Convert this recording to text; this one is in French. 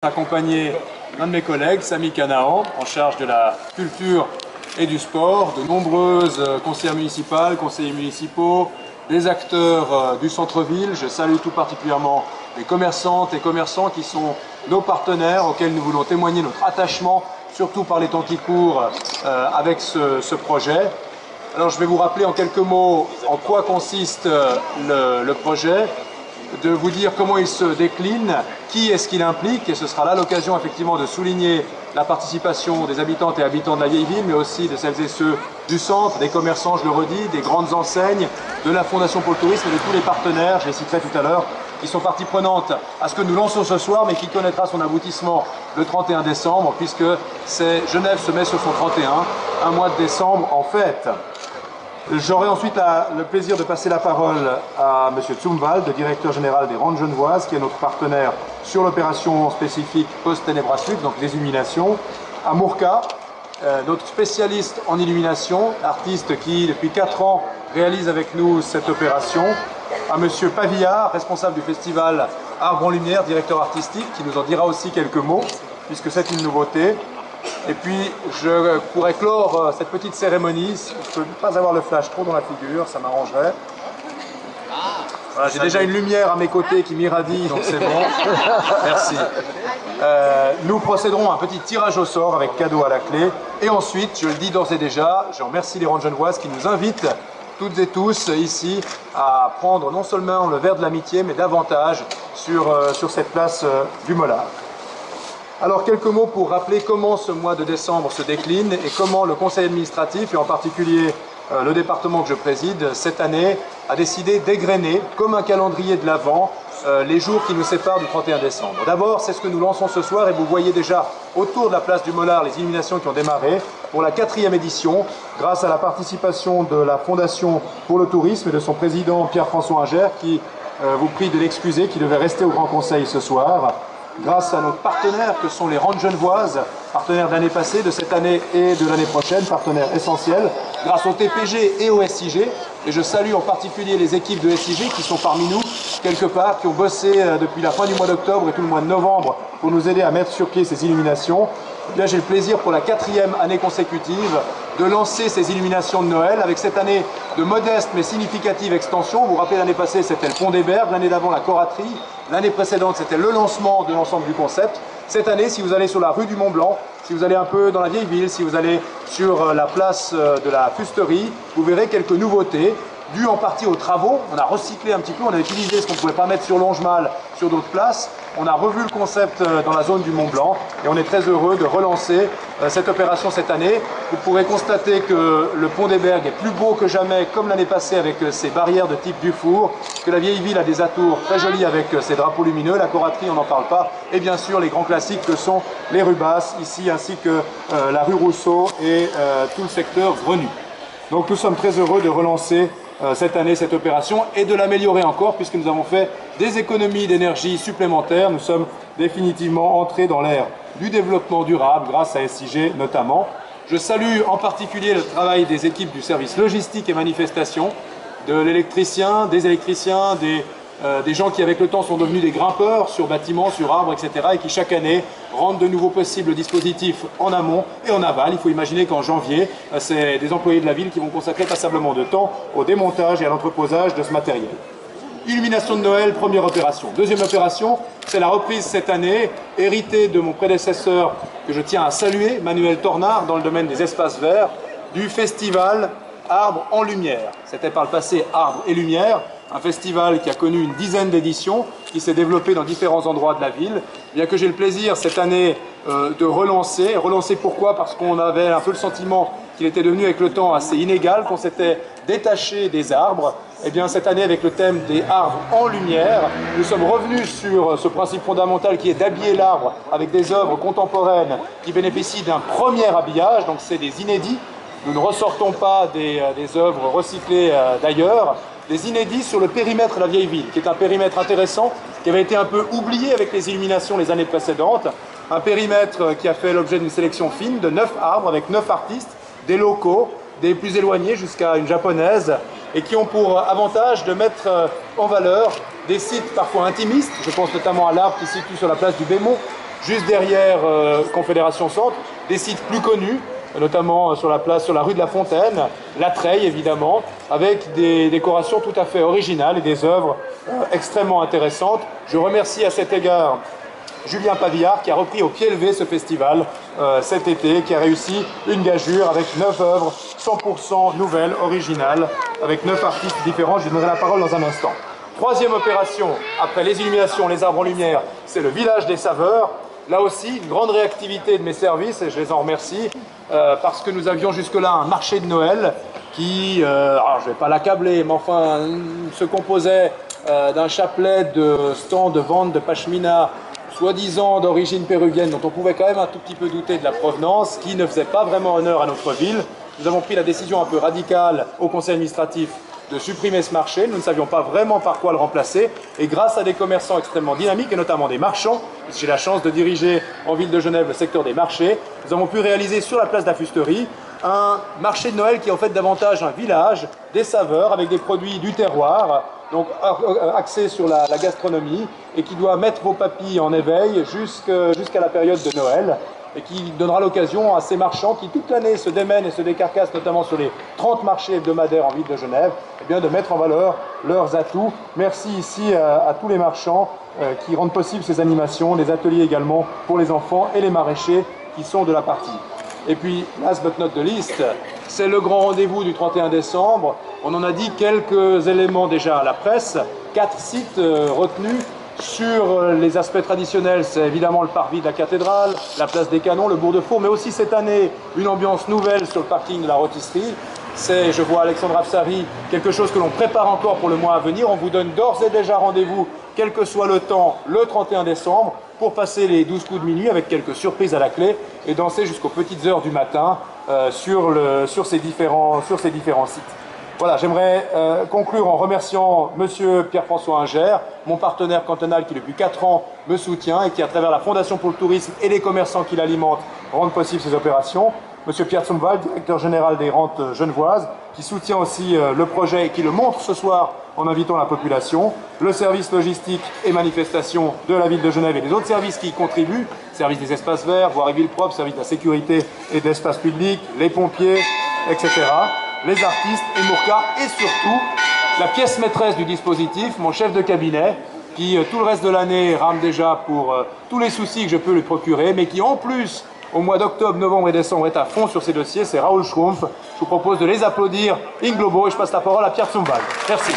Accompagné d'un de mes collègues, Samy Canaan, en charge de la culture et du sport, de nombreuses conseillères municipales, conseillers municipaux, des acteurs du centre-ville. Je salue tout particulièrement les commerçantes et commerçants qui sont nos partenaires auxquels nous voulons témoigner notre attachement, surtout par les temps qui courent, avec ce projet. Alors je vais vous rappeler en quelques mots en quoi consiste le projet, de vous dire comment il se décline, qui est-ce qu'il implique, et ce sera là l'occasion effectivement de souligner la participation des habitantes et habitants de la vieille ville, mais aussi de celles et ceux du centre, des commerçants, je le redis, des grandes enseignes, de la Fondation pour le tourisme et de tous les partenaires, je les citerai tout à l'heure, qui sont partie prenante à ce que nous lançons ce soir, mais qui connaîtra son aboutissement le 31 décembre, puisque Genève se met sur son 31, un mois de décembre en fête. J'aurai ensuite le plaisir de passer la parole à M. Zumwald, le directeur général des Randes genevoises, qui est notre partenaire sur l'opération spécifique Post-Ténébras Sud, donc les illuminations, à Mourka, notre spécialiste en illumination, artiste qui, depuis 4 ans, réalise avec nous cette opération, à M. Pavillard, responsable du festival Arbre en Lumière, directeur artistique, qui nous en dira aussi quelques mots, puisque c'est une nouveauté. Et puis, je pourrais clore cette petite cérémonie, je ne peux pas avoir le flash trop dans la figure, ça m'arrangerait. Voilà, j'ai déjà une lumière à mes côtés qui m'irradie, donc c'est bon. Merci. Nous procéderons à un petit tirage au sort avec cadeau à la clé. Et ensuite, je le dis d'ores et déjà, je remercie les Randes genevoises qui nous invitent toutes et tous ici à prendre non seulement le verre de l'amitié, mais davantage sur cette place du Mollard. Alors quelques mots pour rappeler comment ce mois de décembre se décline et comment le conseil administratif, et en particulier le département que je préside, cette année a décidé d'égrener, comme un calendrier de l'Avent, les jours qui nous séparent du 31 décembre. D'abord, c'est ce que nous lançons ce soir et vous voyez déjà autour de la place du Mollard les illuminations qui ont démarré pour la 4e édition, grâce à la participation de la Fondation pour le tourisme et de son président Pierre-François Inger, qui vous prie de l'excuser, qui devait rester au Grand Conseil ce soir. Grâce à nos partenaires que sont les Randes genevoises, partenaires de l'année passée, de cette année et de l'année prochaine, partenaires essentiels, grâce au TPG et au SIG, et je salue en particulier les équipes de SIG qui sont parmi nous, quelque part, qui ont bossé depuis la fin du mois d'octobre et tout le mois de novembre pour nous aider à mettre sur pied ces illuminations. Là, j'ai le plaisir pour la 4e année consécutive de lancer ces illuminations de Noël avec cette année de modeste mais significative extension. Vous vous rappelez, l'année passée c'était le Pont des Bergues, l'année d'avant la Coraterie, l'année précédente c'était le lancement de l'ensemble du concept. Cette année, si vous allez sur la rue du Mont Blanc, si vous allez un peu dans la vieille ville, si vous allez sur la place de la Fusterie, vous verrez quelques nouveautés dues en partie aux travaux. On a recyclé un petit peu, on a utilisé ce qu'on ne pouvait pas mettre sur Longemal, sur d'autres places. On a revu le concept dans la zone du Mont Blanc et on est très heureux de relancer cette opération cette année. Vous pourrez constater que le Pont des Bergues est plus beau que jamais, comme l'année passée avec ses barrières de type Dufour, que la vieille ville a des atours très jolis avec ses drapeaux lumineux, la Coraterie on n'en parle pas, et bien sûr les grands classiques que sont les rues basses ici, ainsi que la rue Rousseau et tout le secteur Grenu. Donc nous sommes très heureux de relancer cette année cette opération et de l'améliorer encore puisque nous avons fait des économies d'énergie supplémentaires. Nous sommes définitivement entrés dans l'ère du développement durable grâce à SIG notamment. Je salue en particulier le travail des équipes du service logistique et manifestation, de l'électricien, des électriciens, des gens qui avec le temps sont devenus des grimpeurs sur bâtiments, sur arbres, etc. et qui chaque année rendent de nouveaux possibles dispositifs en amont et en aval. Il faut imaginer qu'en janvier, c'est des employés de la ville qui vont consacrer passablement de temps au démontage et à l'entreposage de ce matériel. Illumination de Noël, première opération. Deuxième opération, c'est la reprise cette année, héritée de mon prédécesseur que je tiens à saluer, Manuel Tornard, dans le domaine des espaces verts, du festival Arbre en Lumière. C'était par le passé Arbre et Lumière, un festival qui a connu une dizaine d'éditions, qui s'est développé dans différents endroits de la ville. Bien que j'ai le plaisir cette année de relancer. Relancer pourquoi? Parce qu'on avait un peu le sentiment qu'il était devenu avec le temps assez inégal, qu'on s'était détaché des arbres. Et bien cette année, avec le thème des arbres en lumière, nous sommes revenus sur ce principe fondamental qui est d'habiller l'arbre avec des œuvres contemporaines qui bénéficient d'un premier habillage, donc c'est des inédits. Nous ne ressortons pas des œuvres recyclées d'ailleurs, des inédits sur le périmètre de la vieille ville, qui est un périmètre intéressant, qui avait été un peu oublié avec les illuminations les années précédentes. Un périmètre qui a fait l'objet d'une sélection fine de 9 arbres avec 9 artistes, des locaux, des plus éloignés jusqu'à une japonaise, et qui ont pour avantage de mettre en valeur des sites parfois intimistes. Je pense notamment à l'arbre qui se situe sur la place du Bémont, juste derrière Confédération Centre, des sites plus connus, notamment sur la rue de la Fontaine, la Treille évidemment, avec des décorations tout à fait originales et des œuvres extrêmement intéressantes. Je remercie à cet égard Julien Pavillard qui a repris au pied levé ce festival cet été, qui a réussi une gageure avec 9 œuvres 100% nouvelles, originales, avec 9 artistes différents. Je lui donnerai la parole dans un instant. Troisième opération, après les illuminations, les arbres en lumière, c'est le village des saveurs. Là aussi, une grande réactivité de mes services, et je les en remercie, parce que nous avions jusque-là un marché de Noël qui, alors je ne vais pas l'accabler, mais enfin, se composait d'un chapelet de stands de vente de pashmina, soi-disant d'origine péruvienne, dont on pouvait quand même un tout petit peu douter de la provenance, qui ne faisait pas vraiment honneur à notre ville. Nous avons pris la décision un peu radicale au conseil administratif de supprimer ce marché. Nous ne savions pas vraiment par quoi le remplacer. Et grâce à des commerçants extrêmement dynamiques, et notamment des marchands, j'ai la chance de diriger en ville de Genève le secteur des marchés, nous avons pu réaliser sur la place de la Fusterie un marché de Noël qui est en fait davantage un village, des saveurs avec des produits du terroir, donc axé sur la gastronomie, et qui doit mettre vos papilles en éveil jusqu'à la période de Noël, et qui donnera l'occasion à ces marchands qui toute l'année se démènent et se décarcassent, notamment sur les 30 marchés hebdomadaires en ville de Genève, eh bien de mettre en valeur leurs atouts. Merci ici à tous les marchands qui rendent possible ces animations, des ateliers également pour les enfants et les maraîchers qui sont de la partie. Et puis, last but not the least, c'est le grand rendez-vous du 31 décembre. On en a dit quelques éléments déjà à la presse, 4 sites retenus. Sur les aspects traditionnels, c'est évidemment le parvis de la cathédrale, la place des Canons, le bourg de Four, mais aussi cette année, une ambiance nouvelle sur le parking de la rôtisserie. C'est, je vois Alexandre Afsari, quelque chose que l'on prépare encore pour le mois à venir. On vous donne d'ores et déjà rendez-vous, quel que soit le temps, le 31 décembre, pour passer les 12 coups de minuit avec quelques surprises à la clé et danser jusqu'aux petites heures du matin sur ces différents sites. Voilà, j'aimerais conclure en remerciant Monsieur Pierre-François Inger, mon partenaire cantonal qui depuis 4 ans me soutient et qui, à travers la Fondation pour le tourisme et les commerçants qui l'alimentent, rendent possible ces opérations. Monsieur Pierre Zumwald, directeur général des rentes genevoises, qui soutient aussi le projet et qui le montre ce soir en invitant la population. Le service logistique et manifestation de la ville de Genève et les autres services qui y contribuent, service des espaces verts, voirie ville propre, service de la sécurité et de l'espace public, les pompiers, etc. Les artistes et Mourka, et surtout la pièce maîtresse du dispositif, mon chef de cabinet, qui tout le reste de l'année rame déjà pour tous les soucis que je peux lui procurer, mais qui en plus, au mois d'octobre, novembre et décembre, est à fond sur ces dossiers, c'est Raoul Schrumpf. Je vous propose de les applaudir in globo et je passe la parole à Pierre Zumwald. Merci.